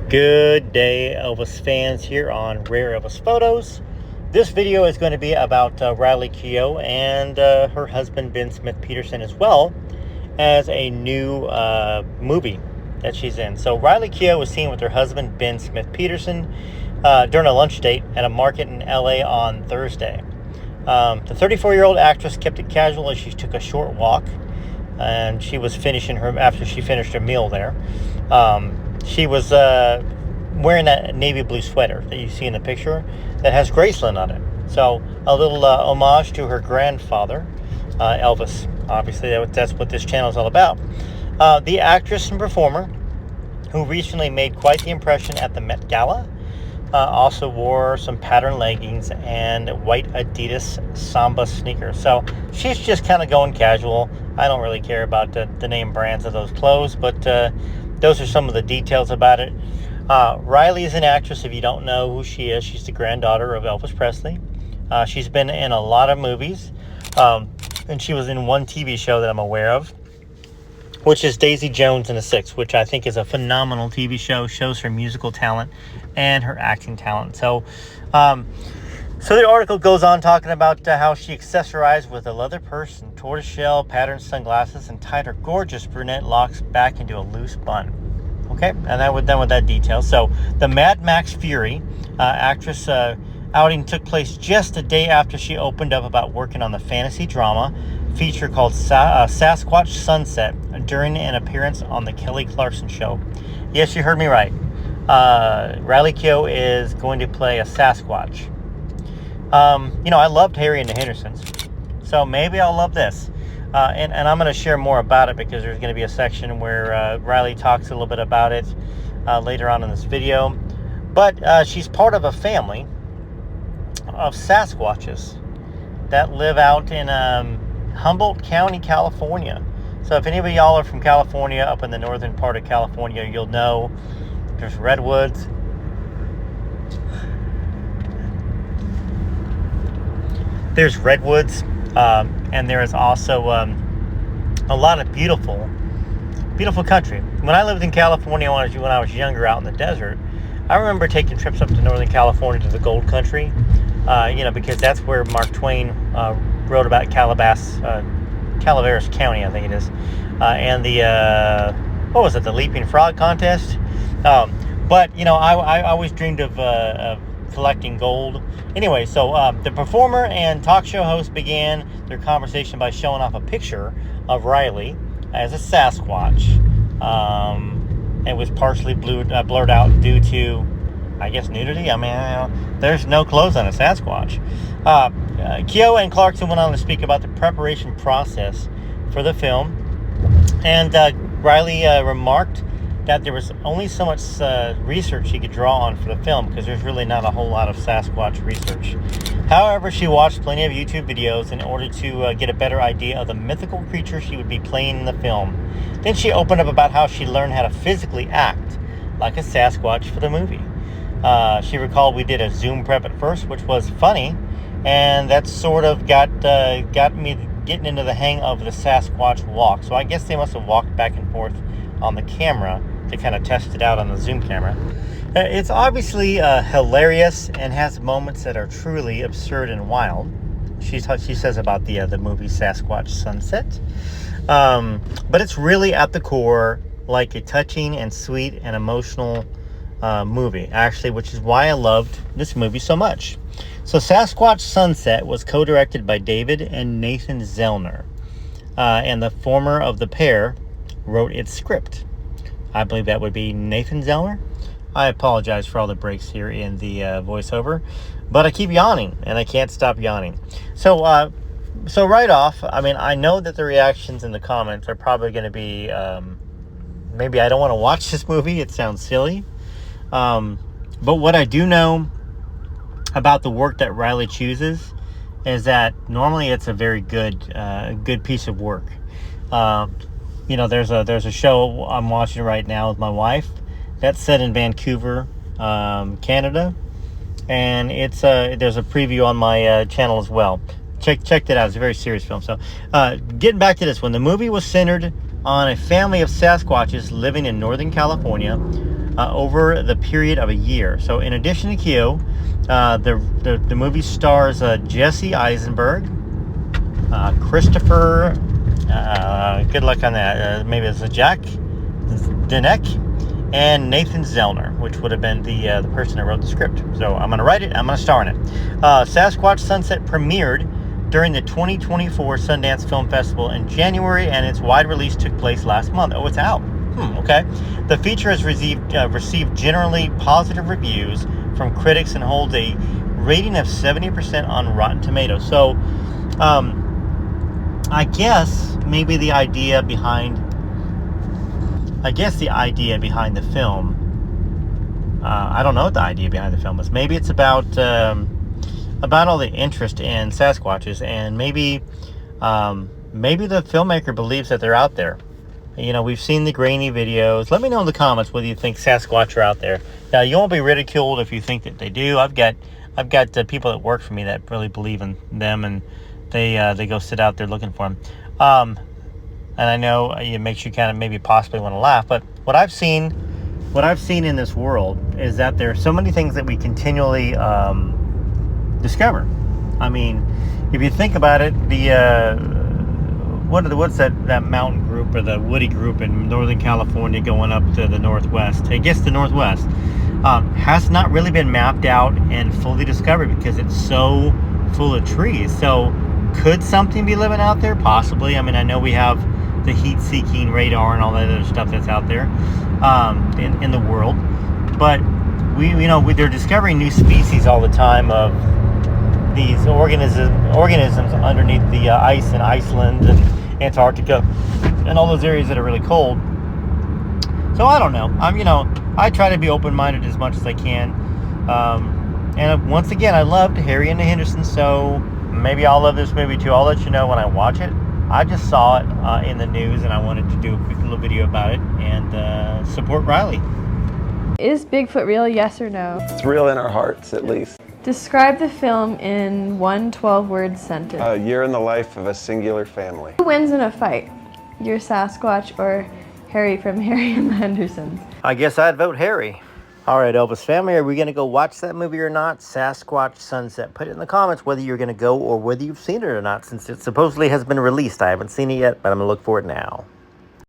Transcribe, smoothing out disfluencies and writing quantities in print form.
Good day, Elvis fans, here on Rare Elvis Photos. This video is going to be about Riley Keough and her husband Ben Smith Peterson, as well as a new movie that she's in. So Riley Keough was seen with her husband Ben Smith Peterson during a lunch date at a market in LA on Thursday. The 34-year-old actress kept it casual as she took a short walk, and she was after she finished her meal there. She was wearing that navy blue sweater that you see in the picture that has Graceland on it. So a little homage to her grandfather, Elvis. Obviously, that's what this channel is all about. The actress and performer, who recently made quite the impression at the Met Gala, also wore some patterned leggings and white Adidas Samba sneakers. So she's just kind of going casual. I don't really care about the name brands of those clothes, but those are some of the details about it. Riley is an actress. If you don't know who she is, she's the granddaughter of Elvis Presley. She's been in a lot of movies, and she was in one TV show that I'm aware of, which is Daisy Jones and the Six, which I think is a phenomenal TV show. Shows her musical talent and her acting talent. So the article goes on talking about how she accessorized with a leather purse and tortoiseshell patterned sunglasses and tied her gorgeous brunette locks back into a loose bun. Okay, and we're done with that detail. So the Mad Max Fury actress outing took place just a day after she opened up about working on the fantasy drama feature called Sasquatch Sunset during an appearance on the Kelly Clarkson Show. Yes, you heard me right. Riley Keough is going to play a Sasquatch. I loved Harry and the Hendersons, so maybe I'll love this. And I'm going to share more about it because there's going to be a section where Riley talks a little bit about it later on in this video. But she's part of a family of Sasquatches that live out in Humboldt County, California. So if any of y'all are from California, up in the northern part of California, you'll know there's redwoods. There's redwoods, and there is also a lot of beautiful country. When I lived in California when I was younger out in the desert, I remember taking trips up to Northern California to the Gold Country, because that's where Mark Twain wrote about Calaveras County, I think it is, and the Leaping Frog contest. But I always dreamed of collecting gold. Anyway, so the performer and talk show host began their conversation by showing off a picture of Riley as a Sasquatch. It was partially blurred out due to, I guess, nudity. I mean, there's no clothes on a Sasquatch. Keough and Clarkson went on to speak about the preparation process for the film, and Riley remarked that there was only so much research she could draw on for the film because there's really not a whole lot of Sasquatch research. However, she watched plenty of YouTube videos in order to get a better idea of the mythical creature she would be playing in the film. Then she opened up about how she learned how to physically act like a Sasquatch for the movie. She recalled we did a Zoom prep at first, which was funny, and that sort of got me getting into the hang of the Sasquatch walk. So I guess they must have walked back and forth on the camera to kind of test it out on the Zoom camera. It's obviously hilarious and has moments that are truly absurd and wild. She says about the movie Sasquatch Sunset. But it's really at the core like a touching and sweet and emotional movie, actually, which is why I loved this movie so much. So Sasquatch Sunset was co-directed by David and Nathan Zellner, and the former of the pair wrote its script. I believe that would be Nathan Zellner. I apologize for all the breaks here in the voiceover, but I keep yawning and I can't stop yawning. So right off, I mean, I know that the reactions in the comments are probably going to be maybe I don't want to watch this movie. It sounds silly. But what I do know about the work that Riley chooses is that normally it's a very good piece of work. There's a show I'm watching right now with my wife that's set in Vancouver, Canada, and there's a preview on my channel as well. Check that out. It's a very serious film. So, getting back to this one, the movie was centered on a family of Sasquatches living in Northern California, over the period of a year. So in addition to Keough, the movie stars Jesse Eisenberg, Christopher, good luck on that, maybe it's Jack Denek, and Nathan Zellner, which would have been the person that wrote the script. So I'm going to write it, I'm going to star in it. Sasquatch Sunset premiered during the 2024 Sundance Film Festival in January, and its wide release took place last month. Oh, it's out. Okay. The feature has received generally positive reviews from critics and holds a rating of 70% on Rotten Tomatoes. So, I guess maybe the idea behind the film, I don't know what the idea behind the film is. Maybe it's about all the interest in Sasquatches, and maybe the filmmaker believes that they're out there. You know, we've seen the grainy videos. Let me know in the comments whether you think Sasquatch are out there. Now, you won't be ridiculed if you think that they do. I've got people that work for me that really believe in them, and they go sit out there looking for them. And I know it makes you kind of maybe possibly want to laugh, but what I've seen in this world is that there are so many things that we continually discover. I mean, if you think about it, what's that mountain group or the woody group in Northern California going up to the northwest? I guess the northwest has not really been mapped out and fully discovered because it's so full of trees. So could something be living out there? Possibly. I mean, I know we have the heat-seeking radar and all that other stuff that's out there in the world, but they're discovering new species all the time of these organisms underneath the ice in Iceland and Antarctica and all those areas that are really cold. So I don't know. I try to be open-minded as much as I can. And once again, I loved Harry and the Hendersons, so maybe I'll love this movie too. I'll let you know when I watch it. I just saw it in the news, and I wanted to do a quick little video about it and support Riley. Is Bigfoot real, yes or no? It's real in our hearts, at least. Describe the film in one 12-word sentence. A year in the life of a singular family. Who wins in a fight? Your Sasquatch or Harry from Harry and the Hendersons? I guess I'd vote Harry. All right, Elvis family, are we going to go watch that movie or not? Sasquatch Sunset. Put it in the comments whether you're going to go or whether you've seen it or not, since it supposedly has been released. I haven't seen it yet, but I'm going to look for it now.